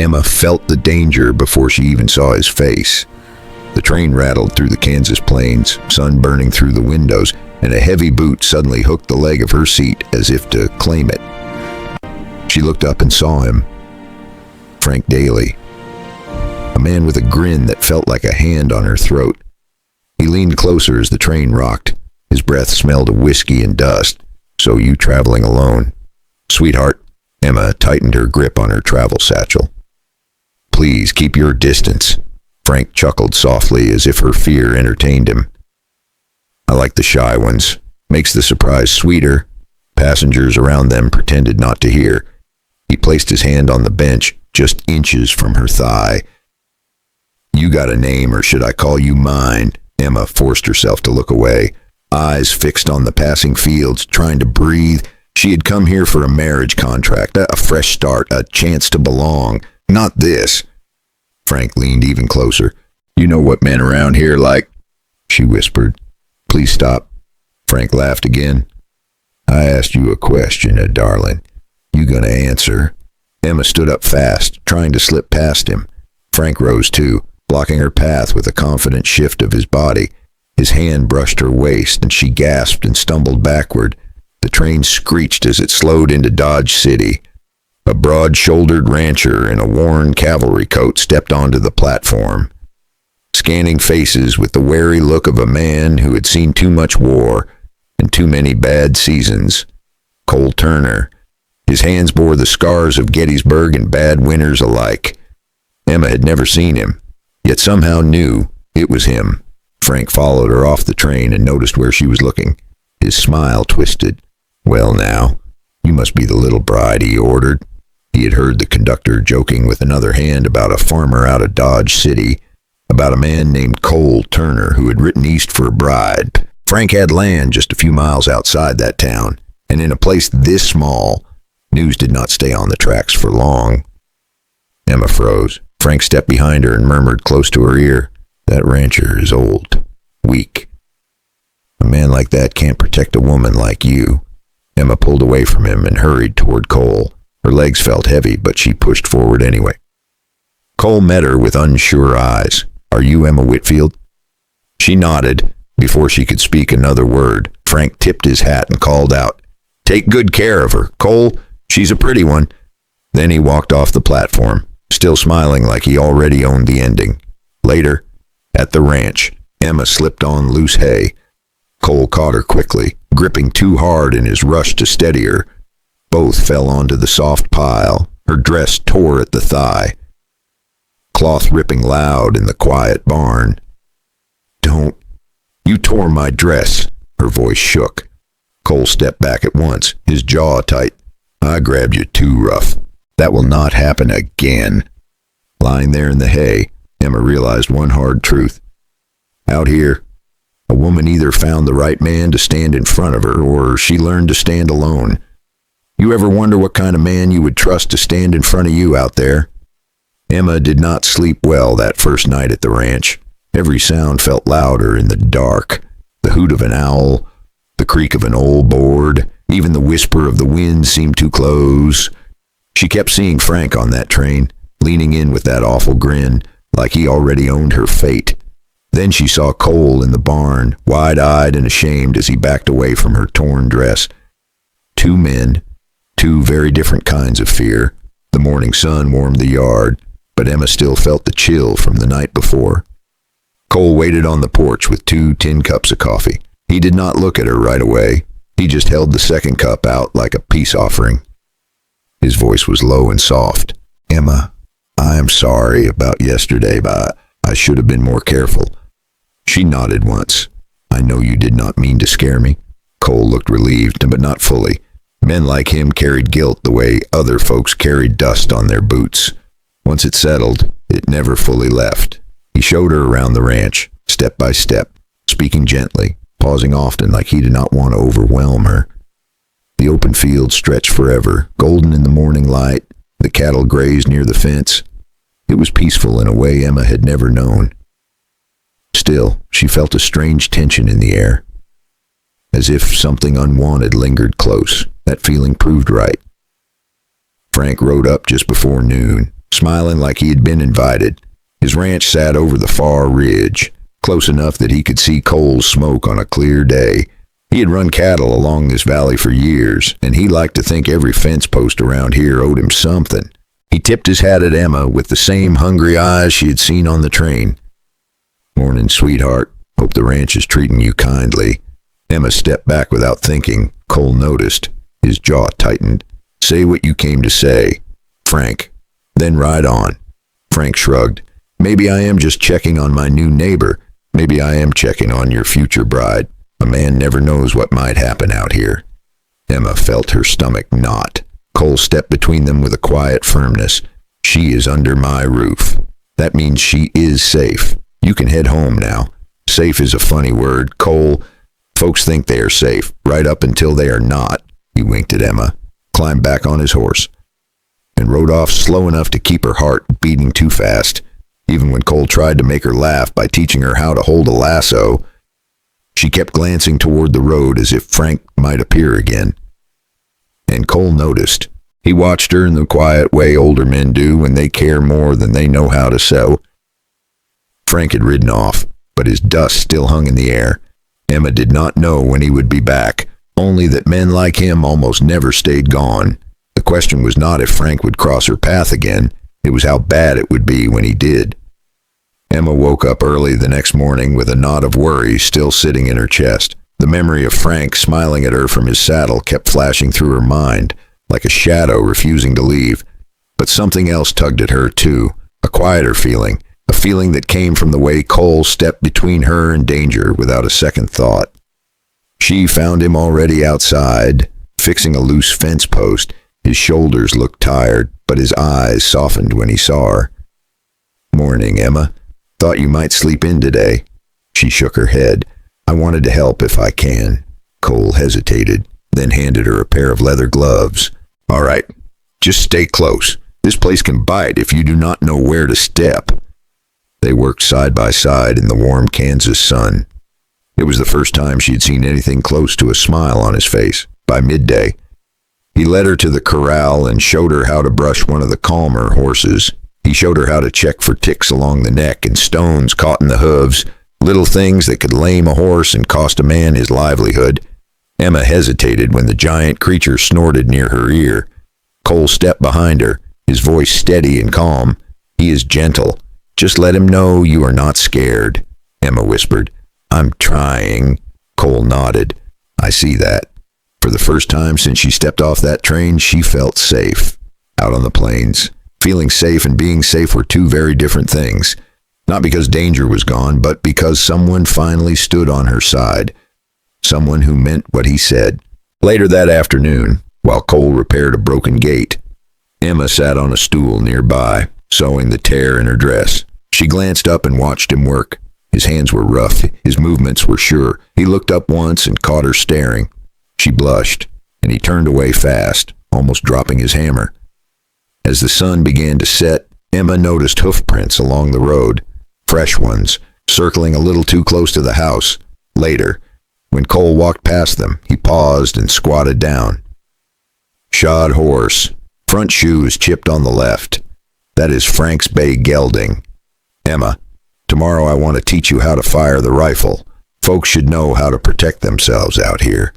Emma felt the danger before she even saw his face. The train rattled through the Kansas plains, sun burning through the windows, and a heavy boot suddenly hooked the leg of her seat as if to claim it. She looked up and saw him. Frank Daly. A man with a grin that felt like a hand on her throat. He leaned closer as the train rocked. His breath smelled of whiskey and dust. "So you traveling alone?" "Sweetheart." Emma tightened her grip on her travel satchel. "Please keep your distance." Frank chuckled softly as if her fear entertained him. "I like the shy ones. Makes the surprise sweeter." Passengers around them pretended not to hear. He placed his hand on the bench, just inches from her thigh. "You got a name, or should I call you mine?" Emma forced herself to look away, eyes fixed on the passing fields, trying to breathe. She had come here for a marriage contract, a fresh start, a chance to belong. Not this. Frank leaned even closer. "You know what men around here like," she whispered. "Please stop." Frank laughed again. "I asked you a question, darling. You gonna answer?" Emma stood up fast, trying to slip past him. Frank rose too, blocking her path with a confident shift of his body. His hand brushed her waist, and she gasped and stumbled backward. The train screeched as it slowed into Dodge City. A broad-shouldered rancher in a worn cavalry coat stepped onto the platform, scanning faces with the wary look of a man who had seen too much war and too many bad seasons. Cole Turner. His hands bore the scars of Gettysburg and bad winters alike. Emma had never seen him, yet somehow knew it was him. Frank followed her off the train and noticed where she was looking. His smile twisted. "Well now, you must be the little bride," he ordered. He had heard the conductor joking with another hand about a farmer out of Dodge City, about a man named Cole Turner who had written east for a bride. Frank had land just a few miles outside that town, and in a place this small, news did not stay on the tracks for long. Emma froze. Frank stepped behind her and murmured close to her ear, "That rancher is old, weak. A man like that can't protect a woman like you." Emma pulled away from him and hurried toward Cole. Her legs felt heavy, but she pushed forward anyway. Cole met her with unsure eyes. "Are you Emma Whitfield?" She nodded. Before she could speak another word, Frank tipped his hat and called out, "Take good care of her, Cole. She's a pretty one." Then he walked off the platform, still smiling like he already owned the ending. Later, at the ranch, Emma slipped on loose hay. Cole caught her quickly, gripping too hard in his rush to steady her. Both fell onto the soft pile. Her dress tore at the thigh, cloth ripping loud in the quiet barn. "Don't. You tore my dress." Her voice shook. Cole stepped back at once, his jaw tight. "I grabbed you too rough. That will not happen again." Lying there in the hay, Emma realized one hard truth. Out here, a woman either found the right man to stand in front of her, or she learned to stand alone. You ever wonder what kind of man you would trust to stand in front of you out there? Emma did not sleep well that first night at the ranch. Every sound felt louder in the dark. The hoot of an owl, the creak of an old board, even the whisper of the wind seemed too close. She kept seeing Frank on that train, leaning in with that awful grin, like he already owned her fate. Then she saw Cole in the barn, wide-eyed and ashamed as he backed away from her torn dress. Two men, two very different kinds of fear. The morning sun warmed the yard, but Emma still felt the chill from the night before. Cole waited on the porch with 2 tin cups of coffee. He did not look at her right away. He just held the second cup out like a peace offering. His voice was low and soft. "Emma, I am sorry about yesterday, but I should have been more careful." She nodded once. "I know you did not mean to scare me." Cole looked relieved, but not fully. Men like him carried guilt the way other folks carried dust on their boots. Once it settled, it never fully left. He showed her around the ranch, step by step, speaking gently, pausing often like he did not want to overwhelm her. The open field stretched forever, golden in the morning light. The cattle grazed near the fence. It was peaceful in a way Emma had never known. Still, she felt a strange tension in the air, as if something unwanted lingered close. That feeling proved right. Frank rode up just before noon. smiling like he had been invited. His ranch sat over the far ridge, close enough that he could see coals smoke on a clear day. He had run cattle along this valley for years, and he liked to think every fence post around here owed him something. He tipped his hat at Emma with the same hungry eyes she had seen on the train. "Morning, sweetheart. Hope the ranch is treating you kindly." Emma stepped back without thinking. Cole noticed. His jaw tightened. "Say what you came to say, Frank. Then ride on." Frank shrugged. "Maybe I am just checking on my new neighbor. Maybe I am checking on your future bride. A man never knows what might happen out here." Emma felt her stomach knot. Cole stepped between them with a quiet firmness. "She is under my roof. That means she is safe. You can head home now." Safe is a funny word, Cole. Folks think they are safe, right up until they are not. He winked at Emma, climbed back on his horse, and rode off slow enough to keep her heart beating too fast. Even when Cole tried to make her laugh by teaching her how to hold a lasso, she kept glancing toward the road as if Frank might appear again. And Cole noticed. He watched her in the quiet way older men do when they care more than they know how to sow. Frank had ridden off, but his dust still hung in the air. Emma did not know when he would be back, only that men like him almost never stayed gone. The question was not if Frank would cross her path again, it was how bad it would be when he did. Emma woke up early the next morning with a knot of worry still sitting in her chest. The memory of Frank smiling at her from his saddle kept flashing through her mind, like a shadow refusing to leave. But something else tugged at her too, a quieter feeling, a feeling that came from the way Cole stepped between her and danger without a second thought. She found him already outside, fixing a loose fence post. His shoulders looked tired, but his eyes softened when he saw her. "Morning, Emma. Thought you might sleep in today." She shook her head. "I wanted to help if I can." Cole hesitated, then handed her a pair of leather gloves. "All right, just stay close. This place can bite if you do not know where to step." They worked side by side in the warm Kansas sun. It was the first time she had seen anything close to a smile on his face. By midday, he led her to the corral and showed her how to brush one of the calmer horses. He showed her how to check for ticks along the neck and stones caught in the hooves, little things that could lame a horse and cost a man his livelihood. Emma hesitated when the giant creature snorted near her ear. Cole stepped behind her, his voice steady and calm. "He is gentle. Just let him know you are not scared," Emma whispered. "I'm trying." Cole nodded. "I see that." For the first time since she stepped off that train, she felt safe. Out on the plains, feeling safe and being safe were two very different things. Not because danger was gone, but because someone finally stood on her side. Someone who meant what he said. Later that afternoon, while Cole repaired a broken gate, Emma sat on a stool nearby, sewing the tear in her dress. She glanced up and watched him work. His hands were rough, his movements were sure. He looked up once and caught her staring. She blushed, and he turned away fast, almost dropping his hammer. As the sun began to set, Emma noticed hoof prints along the road, fresh ones, circling a little too close to the house. Later, when Cole walked past them, he paused and squatted down. "Shod horse. Front shoe is chipped on the left. That is Frank's bay gelding. Emma, tomorrow I want to teach you how to fire the rifle. Folks should know how to protect themselves out here.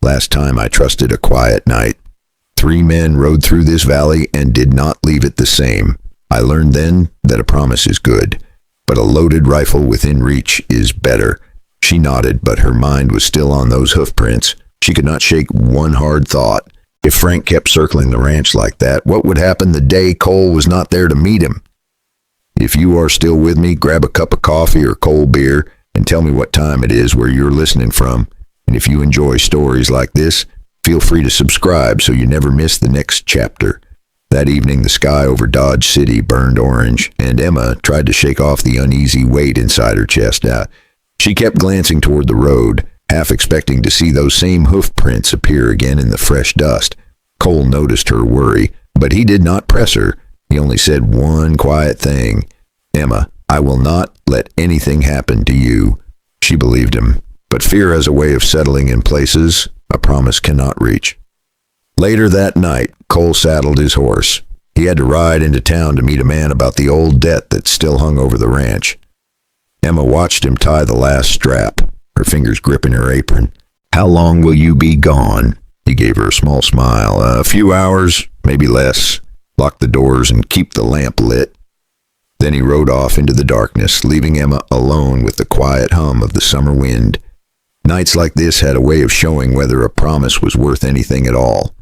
Last time I trusted a quiet night. 3 men rode through this valley and did not leave it the same. I learned then that a promise is good, but a loaded rifle within reach is better." She nodded, but her mind was still on those hoof prints. She could not shake one hard thought. If Frank kept circling the ranch like that, what would happen the day Cole was not there to meet him? If you are still with me, grab a cup of coffee or cold beer and tell me what time it is where you're listening from. And if you enjoy stories like this, feel free to subscribe so you never miss the next chapter. That evening, the sky over Dodge City burned orange, and Emma tried to shake off the uneasy weight inside her chest. She kept glancing toward the road, half expecting to see those same hoof prints appear again in the fresh dust. Cole noticed her worry, but he did not press her. He only said one quiet thing. "Emma, I will not let anything happen to you." She believed him, but fear has a way of settling in places a promise cannot reach. Later that night, Cole saddled his horse. He had to ride into town to meet a man about the old debt that still hung over the ranch. Emma watched him tie the last strap, her fingers gripping her apron. "How long will you be gone?" He gave her a small smile. "A few hours, maybe less. Lock the doors and keep the lamp lit." Then he rode off into the darkness, leaving Emma alone with the quiet hum of the summer wind. Nights like this had a way of showing whether a promise was worth anything at all.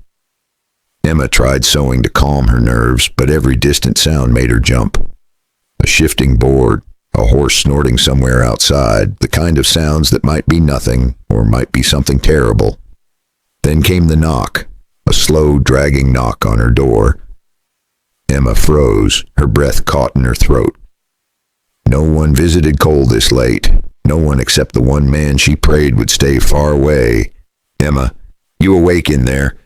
Emma tried sewing to calm her nerves, but every distant sound made her jump. A shifting board, a horse snorting somewhere outside, the kind of sounds that might be nothing or might be something terrible. Then came the knock, a slow, dragging knock on her door. Emma froze, her breath caught in her throat. No one visited Cole this late. No one except the one man she prayed would stay far away. "Emma, you awake in there?"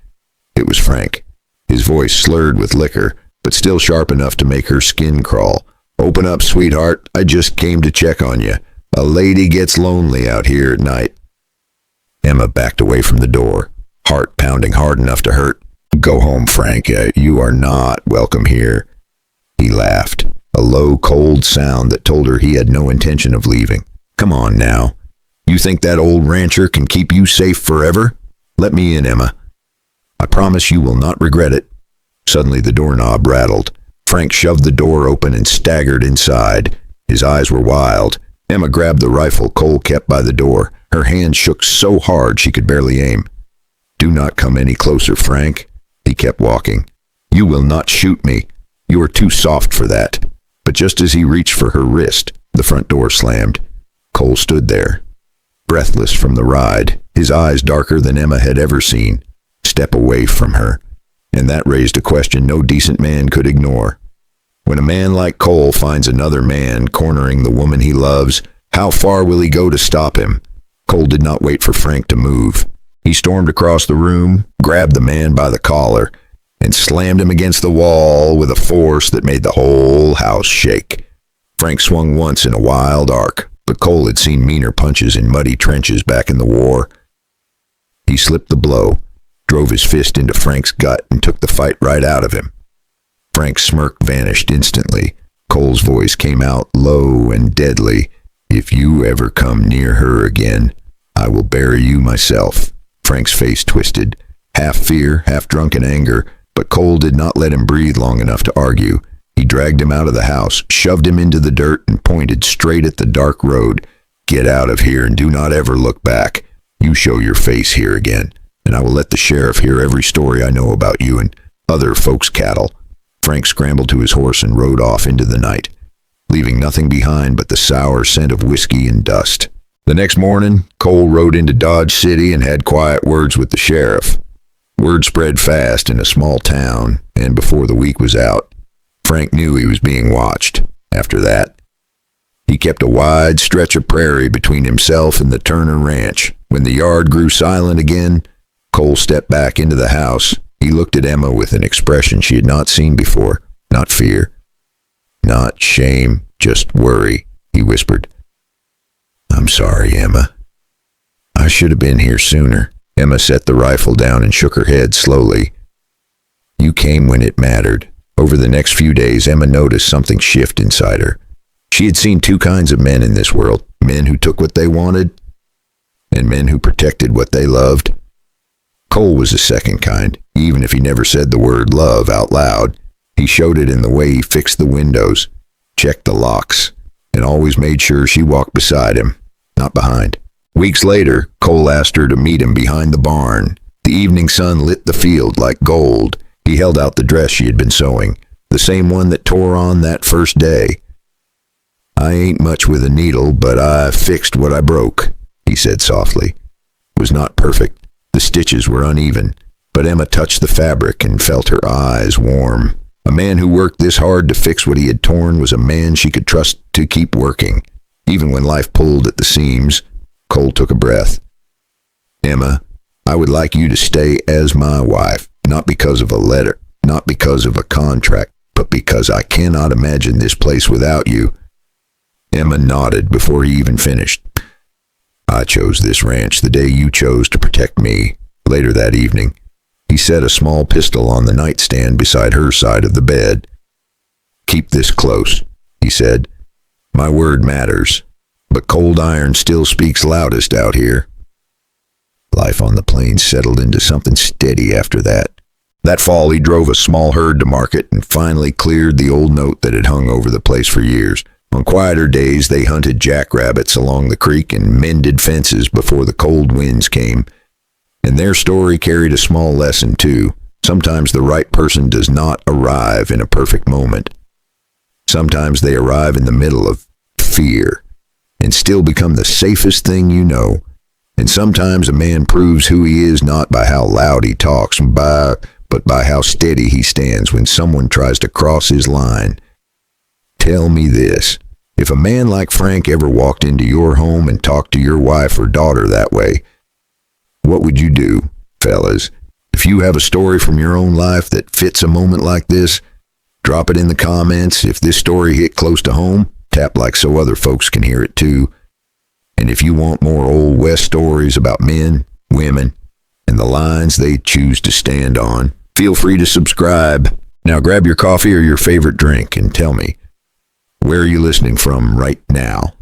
It was Frank, his voice slurred with liquor, but still sharp enough to make her skin crawl. "Open up, sweetheart. I just came to check on you. A lady gets lonely out here at night." Emma backed away from the door, heart pounding hard enough to hurt. "Go home, Frank. You are not welcome here." He laughed, a low, cold sound that told her he had no intention of leaving. "Come on now. You think that old rancher can keep you safe forever? Let me in, Emma. I promise you will not regret it." Suddenly the doorknob rattled. Frank shoved the door open and staggered inside. His eyes were wild. Emma grabbed the rifle Cole kept by the door. Her hand shook so hard she could barely aim. "Do not come any closer, Frank." He kept walking. "You will not shoot me. You are too soft for that." But just as he reached for her wrist, the front door slammed. Cole stood there, breathless from the ride, his eyes darker than Emma had ever seen. Step away from her. And that raised a question no decent man could ignore. When a man like Cole finds another man cornering the woman he loves, how far will he go to stop him? Cole did not wait for Frank to move. He stormed across the room, grabbed the man by the collar, and slammed him against the wall with a force that made the whole house shake. Frank swung once in a wild arc, but Cole had seen meaner punches in muddy trenches back in the war. He slipped the blow, drove his fist into Frank's gut, and took the fight right out of him. Frank's smirk vanished instantly. Cole's voice came out low and deadly. "If you ever come near her again, I will bury you myself." Frank's face twisted, half fear, half drunken anger, but Cole did not let him breathe long enough to argue. He dragged him out of the house, shoved him into the dirt, and pointed straight at the dark road. "Get out of here and do not ever look back. You show your face here again, and I will let the sheriff hear every story I know about you and other folks' cattle." Frank scrambled to his horse and rode off into the night, leaving nothing behind but the sour scent of whiskey and dust. The next morning, Cole rode into Dodge City and had quiet words with the sheriff. Word spread fast in a small town, and before the week was out, Frank knew he was being watched. After that, he kept a wide stretch of prairie between himself and the Turner Ranch. When the yard grew silent again, Cole stepped back into the house. He looked at Emma with an expression she had not seen before. Not fear, not shame, just worry, he whispered. "I'm sorry, Emma. I should have been here sooner." Emma set the rifle down and shook her head slowly. "You came when it mattered." Over the next few days, Emma noticed something shift inside her. She had seen two kinds of men in this world, men who took what they wanted, and men who protected what they loved. Cole was the second kind, even if he never said the word love out loud. He showed it in the way he fixed the windows, checked the locks, and always made sure she walked beside him, not behind. Weeks later, Cole asked her to meet him behind the barn. The evening sun lit the field like gold. He held out the dress she had been sewing, the same one that tore on that first day. "I ain't much with a needle, but I fixed what I broke," he said softly. It was not perfect. The stitches were uneven, but Emma touched the fabric and felt her eyes warm. A man who worked this hard to fix what he had torn was a man she could trust to keep working. Even when life pulled at the seams, Cole took a breath. "Emma, I would like you to stay as my wife, not because of a letter, not because of a contract, but because I cannot imagine this place without you." Emma nodded before he even finished. "I chose this ranch the day you chose to protect me." Later that evening, He set a small pistol on the nightstand beside her side of the bed. "Keep this close," he said. "My word matters, but cold iron still speaks loudest out here." Life on the plains settled into something steady after that. That fall, he drove a small herd to market and finally cleared the old note that had hung over the place for years. On quieter days, they hunted jackrabbits along the creek and mended fences before the cold winds came. And their story carried a small lesson, too. Sometimes the right person does not arrive in a perfect moment. Sometimes they arrive in the middle of fear and still become the safest thing you know. And sometimes a man proves who he is not by how loud he talks, but by how steady he stands when someone tries to cross his line. Tell me this. If a man like Frank ever walked into your home and talked to your wife or daughter that way, what would you do, fellas? If you have a story from your own life that fits a moment like this, drop it in the comments. If this story hit close to home, tap like so other folks can hear it too. And if you want more Old West stories about men, women, and the lines they choose to stand on, feel free to subscribe. Now grab your coffee or your favorite drink and tell me, where are you listening from right now?